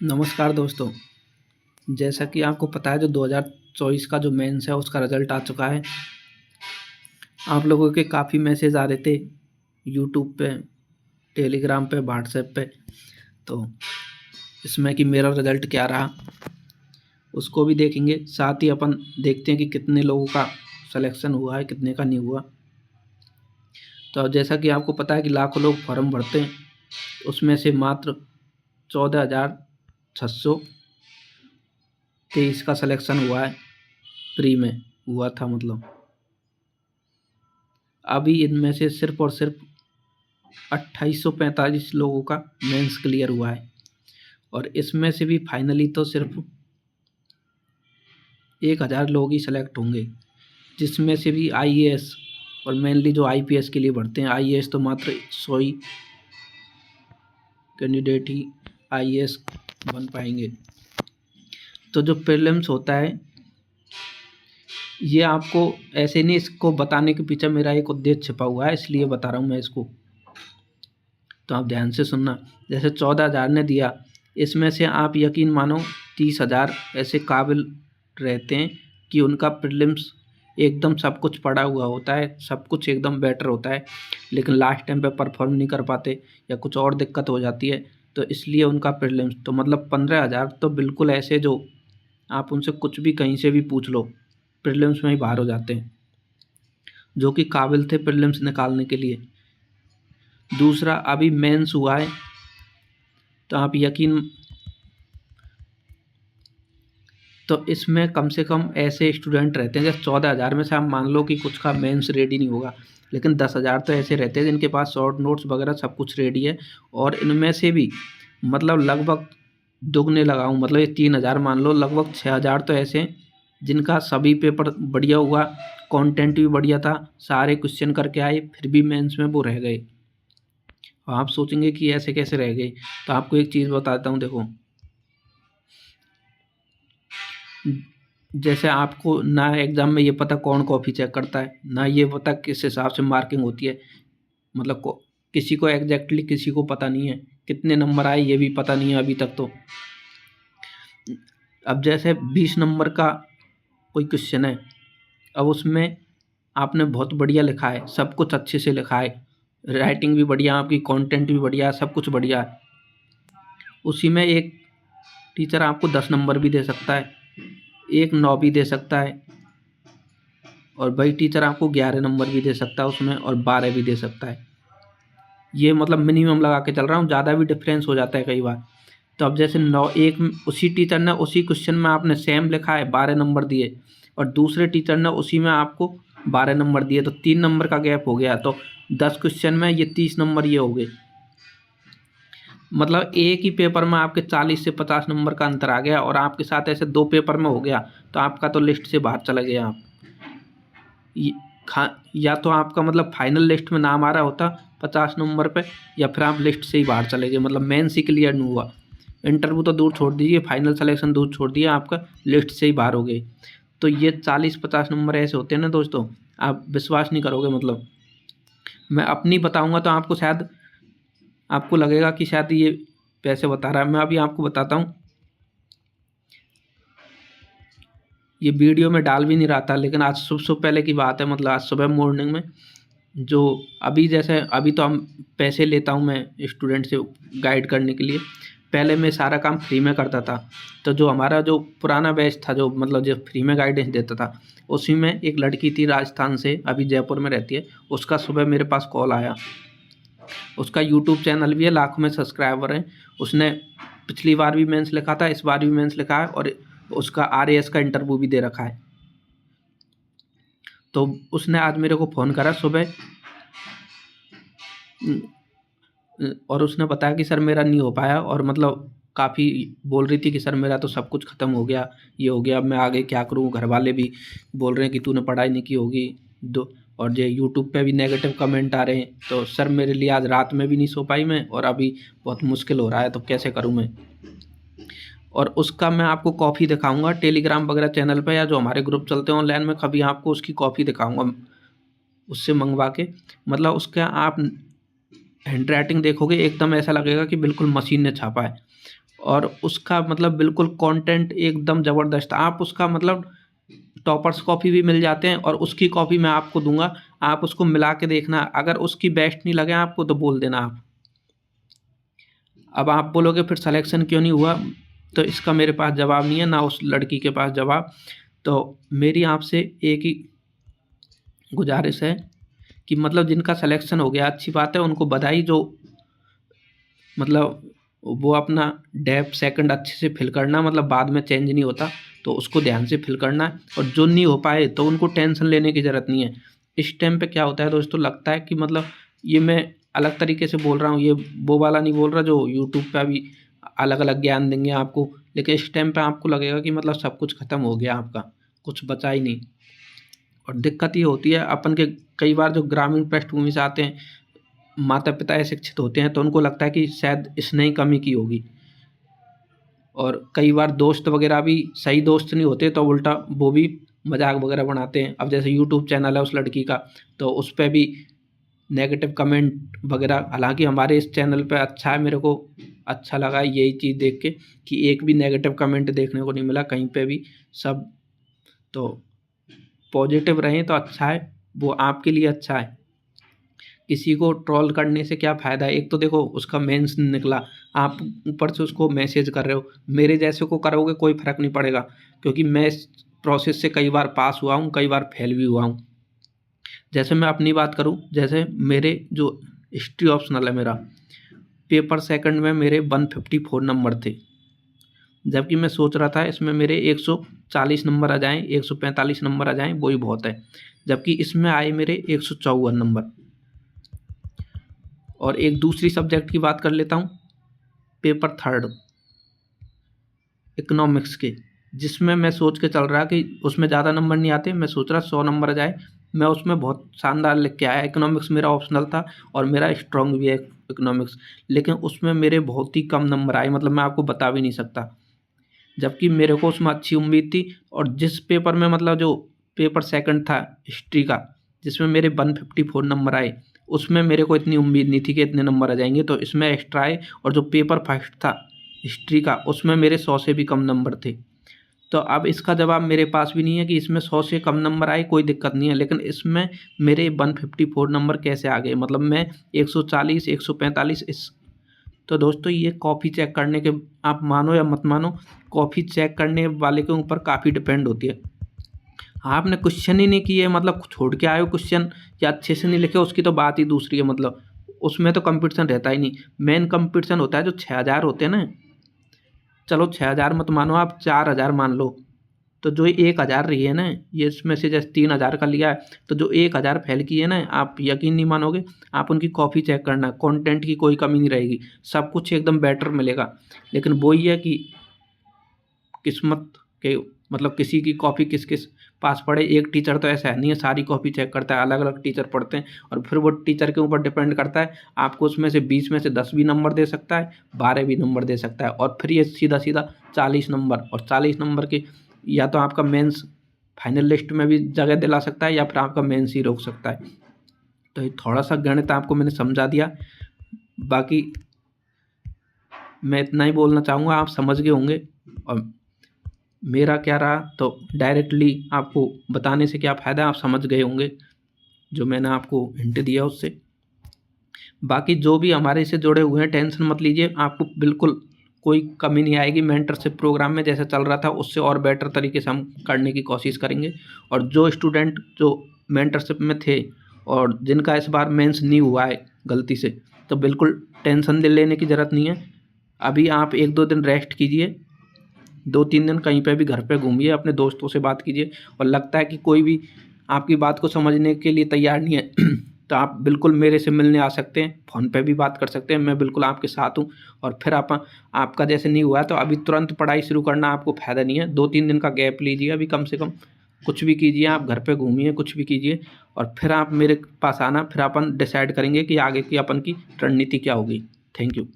नमस्कार दोस्तों। जैसा कि आपको पता है जो 2024 का जो मेंस है उसका रिजल्ट आ चुका है। आप लोगों के काफ़ी मैसेज आ रहे थे यूट्यूब पे, टेलीग्राम पे, व्हाट्सएप पे। तो इसमें कि मेरा रिजल्ट क्या रहा उसको भी देखेंगे। साथ ही अपन देखते हैं कि कितने लोगों का सिलेक्शन हुआ है, कितने का नहीं हुआ। तो जैसा कि आपको पता है कि लाखों लोग फॉर्म भरते हैं, उसमें से मात्र 14,623 का सिलेक्शन हुआ है। प्री में हुआ था मतलब। अभी इनमें से सिर्फ और सिर्फ 2845 लोगों का मेंस क्लियर हुआ है और इसमें से भी फाइनली तो सिर्फ 1000 लोग ही सेलेक्ट होंगे, जिसमें से भी आईएएस और मेनली जो आईपीएस के लिए भरते हैं। आईएएस तो मात्र 100 ही कैंडिडेट ही आईएएस बन पाएंगे। तो जो प्रीलिम्स होता है ये आपको ऐसे नहीं, इसको बताने के पीछे मेरा एक उद्देश्य छिपा हुआ है, इसलिए बता रहा हूँ मैं इसको। तो आप ध्यान से सुनना। जैसे 14,000 ने दिया, इसमें से आप यकीन मानो 30,000 ऐसे काबिल रहते हैं कि उनका प्रीलिम्स एकदम सब कुछ पढ़ा हुआ होता है, सब कुछ एकदम बेटर होता है, लेकिन लास्ट टाइम पे परफॉर्म नहीं कर पाते या कुछ और दिक्कत हो जाती है, तो इसलिए उनका प्रीलिम्स तो मतलब 15,000 तो बिल्कुल ऐसे जो आप उनसे कुछ भी कहीं से भी पूछ लो प्रीलिम्स में ही बाहर हो जाते हैं, जो कि काबिल थे प्रीलिम्स निकालने के लिए। दूसरा अभी मेंस हुआ है, तो आप यकीन, तो इसमें कम से कम ऐसे स्टूडेंट रहते हैं, जैसे 14,000 में से आप मान लो कि कुछ का मेंस रेडी नहीं होगा, लेकिन 10,000 तो ऐसे रहते हैं जिनके पास शॉर्ट नोट्स वगैरह सब कुछ रेडी है। और इनमें से भी मतलब लगभग दुगने लगाऊं, मतलब ये 3,000 मान लो, लगभग 6,000 तो ऐसे हैं जिनका सभी पेपर बढ़िया हुआ, कंटेंट भी बढ़िया था, सारे क्वेश्चन करके आए, फिर भी मेंस में वो रह गए। आप सोचेंगे कि ऐसे कैसे रह गए, तो आपको एक चीज़ बताता हूँ। देखो, जैसे आपको ना एग्ज़ाम में ये पता कौन कॉपी चेक करता है, ना ये पता किस हिसाब से मार्किंग होती है, मतलब किसी को एग्जैक्टली किसी को पता नहीं है, कितने नंबर आए ये भी पता नहीं है अभी तक। तो अब जैसे 20 नंबर का कोई क्वेश्चन है, अब उसमें आपने बहुत बढ़िया लिखा है, सब कुछ अच्छे से लिखा है, राइटिंग भी बढ़िया, आपकी कंटेंट भी बढ़िया, सब कुछ बढ़िया है, उसी में एक टीचर आपको 10 नंबर भी दे सकता है, एक 9 भी दे सकता है, और वही टीचर आपको 11 नंबर भी दे सकता है उसमें, और 12 भी दे सकता है। ये मतलब मिनिमम लगा के चल रहा हूँ, ज़्यादा भी डिफरेंस हो जाता है कई बार। तो अब जैसे 9 एक उसी टीचर ने उसी क्वेश्चन में आपने सेम लिखा है, 12 नंबर दिए, और दूसरे टीचर ने उसी में आपको 12 नंबर दिए, तो 3 नंबर का गैप हो गया। तो 10 क्वेश्चन में ये 30 नंबर ये हो गए, मतलब एक ही पेपर में आपके 40 से 50 नंबर का अंतर आ गया, और आपके साथ ऐसे 2 पेपर में हो गया, तो आपका तो लिस्ट से बाहर चला गया आप। या तो आपका मतलब फाइनल लिस्ट में नाम आ रहा होता 50 नंबर पे, या फिर आप लिस्ट से ही बाहर चले गए, मतलब मेंस ही क्लियर नहीं हुआ। इंटरव्यू तो दूर छोड़ दीजिए, फाइनल सिलेक्शन दूर छोड़ दिए, आपका लिस्ट से ही बाहर हो गए। तो ये 40-50 नंबर ऐसे होते हैं ना दोस्तों, आप विश्वास नहीं करोगे। मतलब मैं अपनी बताऊंगा तो आपको शायद आपको लगेगा कि शायद ये पैसे बता रहा है। मैं अभी आपको बताता हूँ, ये वीडियो में डाल भी नहीं रहा था, लेकिन आज सुबह पहले की बात है, मतलब आज सुबह मॉर्निंग में, जो अभी जैसे अभी तो हम पैसे लेता हूँ मैं स्टूडेंट से गाइड करने के लिए, पहले मैं सारा काम फ्री में करता था। तो जो हमारा जो पुराना बैच था, जो मतलब जो फ्री में गाइडेंस देता था, उसी में एक लड़की थी राजस्थान से, अभी जयपुर में रहती है, उसका सुबह मेरे पास कॉल आया। उसका यूट्यूब चैनल भी है, लाखों में सब्सक्राइबर हैं। उसने पिछली बार भी मेंस लिखा था, इस बार भी मेंस लिखा है, और उसका आरएएस का इंटरव्यू भी दे रखा है। तो उसने आज मेरे को फ़ोन करा सुबह, और उसने बताया कि सर मेरा नहीं हो पाया, और मतलब काफ़ी बोल रही थी कि सर मेरा तो सब कुछ ख़त्म हो गया, ये हो गया, अब मैं आगे क्या करूँ। घर वाले भी बोल रहे हैं कि तूने पढ़ाई नहीं की होगी, दो, और जो यूट्यूब पे भी नेगेटिव कमेंट आ रहे हैं। तो सर मेरे लिए आज रात में भी नहीं सो पाई मैं, और अभी बहुत मुश्किल हो रहा है, तो कैसे करूँ मैं। और उसका मैं आपको कॉपी दिखाऊंगा टेलीग्राम वगैरह चैनल पे, या जो हमारे ग्रुप चलते हैं ऑनलाइन में, कभी आपको उसकी कॉपी दिखाऊंगा उससे मंगवा के। मतलब उसका आप हैंड राइटिंग देखोगे एकदम ऐसा लगेगा कि बिल्कुल मशीन ने छापा है। और उसका मतलब बिल्कुल कंटेंट एकदम ज़बरदस्त। आप उसका मतलब टॉपर्स कॉपी भी मिल जाते हैं और उसकी कॉपी मैं आपको दूँगा, आप उसको मिला के देखना, अगर उसकी बेस्ट नहीं लगे आपको तो बोल देना आप। अब आप बोलोगे फिर सिलेक्शन क्यों नहीं हुआ? तो इसका मेरे पास जवाब नहीं है, ना उस लड़की के पास जवाब। तो मेरी आपसे एक ही गुज़ारिश है कि मतलब जिनका सिलेक्शन हो गया अच्छी बात है, उनको बधाई। जो मतलब वो अपना डेप सेकंड अच्छे से फिल करना, मतलब बाद में चेंज नहीं होता, तो उसको ध्यान से फिल करना है। और जो नहीं हो पाए तो उनको टेंशन लेने की ज़रूरत नहीं है। इस टाइम पे क्या होता है दोस्तों, लगता है कि मतलब ये मैं अलग तरीके से बोल रहा हूँ, ये वो वाला नहीं बोल रहा जो यूट्यूब पे अभी अलग अलग ज्ञान देंगे आपको, लेकिन इस टाइम पे आपको लगेगा कि मतलब सब कुछ खत्म हो गया आपका, कुछ बचा ही नहीं। और दिक्कत ये होती है अपन के, कई बार जो ग्रामीण पृष्ठभूमि से आते हैं, माता पिता अशिक्षित होते हैं, तो उनको लगता है कि शायद इसने ही कमी की होगी। और कई बार दोस्त वगैरह भी सही दोस्त नहीं होते, तो उल्टा वो भी मजाक वगैरह बनाते हैं। अब जैसे यूट्यूब चैनल है उस लड़की का, तो उस पर भी नेगेटिव कमेंट वगैरह, हालांकि हमारे इस चैनल पे अच्छा है, मेरे को अच्छा लगा यही चीज़ देख के कि एक भी नेगेटिव कमेंट देखने को नहीं मिला कहीं पे भी। सब तो पॉजिटिव रहें तो अच्छा है, वो आपके लिए अच्छा है। किसी को ट्रोल करने से क्या फ़ायदा है? एक तो देखो उसका मेंस निकला, आप ऊपर से उसको मैसेज कर रहे हो। मेरे जैसे को करोगे कोई फ़र्क नहीं पड़ेगा, क्योंकि मैं इस प्रोसेस से कई बार पास हुआ हूँ, कई बार फेल भी हुआ हूँ। जैसे मैं अपनी बात करूँ, जैसे मेरे जो हिस्ट्री ऑप्शनल है मेरा, पेपर सेकंड में मेरे 154 नंबर थे, जबकि मैं सोच रहा था इसमें मेरे 140 नंबर आ जाएँ, 145 नंबर आ जाएँ, वही बहुत है। जबकि इसमें आए मेरे 154 नंबर। और एक दूसरी सब्जेक्ट की बात कर लेता हूँ, पेपर थर्ड इकोनॉमिक्स के, जिसमें मैं सोच के चल रहा कि उसमें ज़्यादा नंबर नहीं आते, मैं सोच रहा 100 नंबर आ जाए। मैं उसमें बहुत शानदार लिख के आया, इकोनॉमिक्स मेरा ऑप्शनल था और मेरा स्ट्रॉन्ग भी है इकोनॉमिक्स, लेकिन उसमें मेरे बहुत ही कम नंबर आए, मतलब मैं आपको बता भी नहीं सकता। जबकि मेरे को उसमें अच्छी उम्मीद थी। और जिस पेपर में मतलब जो पेपर सेकंड था हिस्ट्री का, जिसमें मेरे 154 नंबर आए, उसमें मेरे को इतनी उम्मीद नहीं थी कि इतने नंबर आ जाएंगे, तो इसमें एक्स्ट्रा आए। और जो पेपर फर्स्ट था हिस्ट्री का, उसमें मेरे 100 से भी कम नंबर थे। तो अब इसका जवाब मेरे पास भी नहीं है कि इसमें 100 से कम नंबर आए, कोई दिक्कत नहीं है, लेकिन इसमें मेरे 154 नंबर कैसे आ गए? मतलब मैं 140, 145 इस। तो दोस्तों ये कॉफ़ी चेक करने के, आप मानो या मत मानो, कॉफ़ी चेक करने वाले के ऊपर काफ़ी डिपेंड होती है। आपने क्वेश्चन ही नहीं किए, मतलब छोड़ के आए हो क्वेश्चन, या अच्छे से नहीं लिखे, उसकी तो बात ही दूसरी है। मतलब उसमें तो कंपटीशन रहता ही नहीं। मेन कंपटीशन होता है जो 6000 होते हैं ना, चलो 6000 मत मानो, आप 4000 मान लो। तो जो 1000 रही है ना, ये इसमें से जैसे 3000 का लिया है, तो जो 1000 फेल किए ना, आप यकीन नहीं मानोगे, आप उनकी कॉपी चेक करना, कंटेंट की कोई कमी नहीं रहेगी, सब कुछ एकदम बेटर मिलेगा। लेकिन वो ही है कि किस्मत के, मतलब किसी की कॉपी किस किस पास पड़े। एक टीचर तो ऐसा है नहीं है सारी कॉपी चेक करता है, अलग अलग टीचर पढ़ते हैं, और फिर वो टीचर के ऊपर डिपेंड करता है, आपको उसमें से 20 में से 10 भी नंबर दे सकता है, 12 भी नंबर दे सकता है, और फिर ये सीधा सीधा 40 नंबर, और 40 नंबर के या तो आपका मेंस फाइनल लिस्ट में भी जगह दिला सकता है, या फिर आपका मेंस ही रोक सकता है। तो ये थोड़ा सा गणित आपको मैंने समझा दिया, बाकी मैं इतना ही बोलना चाहूँगा, आप समझ गए होंगे। और मेरा क्या रहा, तो डायरेक्टली आपको बताने से क्या फ़ायदा, आप समझ गए होंगे जो मैंने आपको हिंट दिया उससे। बाकी जो भी हमारे से जुड़े हुए हैं, टेंशन मत लीजिए, आपको बिल्कुल कोई कमी नहीं आएगी। मेंटरशिप प्रोग्राम में जैसा चल रहा था उससे और बेटर तरीके से हम करने की कोशिश करेंगे। और जो स्टूडेंट जो मेंटरशिप में थे और जिनका इस बार मेंस नहीं हुआ है गलती से, तो बिल्कुल टेंशन लेने की ज़रूरत नहीं है। अभी आप 1-2 दिन रेस्ट कीजिए, 2-3 दिन कहीं पे भी घर पे घूमिए, अपने दोस्तों से बात कीजिए, और लगता है कि कोई भी आपकी बात को समझने के लिए तैयार नहीं है तो आप बिल्कुल मेरे से मिलने आ सकते हैं, फ़ोन पे भी बात कर सकते हैं, मैं बिल्कुल आपके साथ हूँ। और फिर आपका जैसे नहीं हुआ है तो अभी तुरंत पढ़ाई शुरू करना आपको फ़ायदा नहीं है, 2-3 दिन का गैप लीजिए अभी कम से कम, कुछ भी कीजिए, आप घर पे घूमिए, कुछ भी कीजिए, और फिर आप मेरे पास आना, फिर अपन डिसाइड करेंगे कि आगे की अपन की रणनीति क्या होगी। Thank you.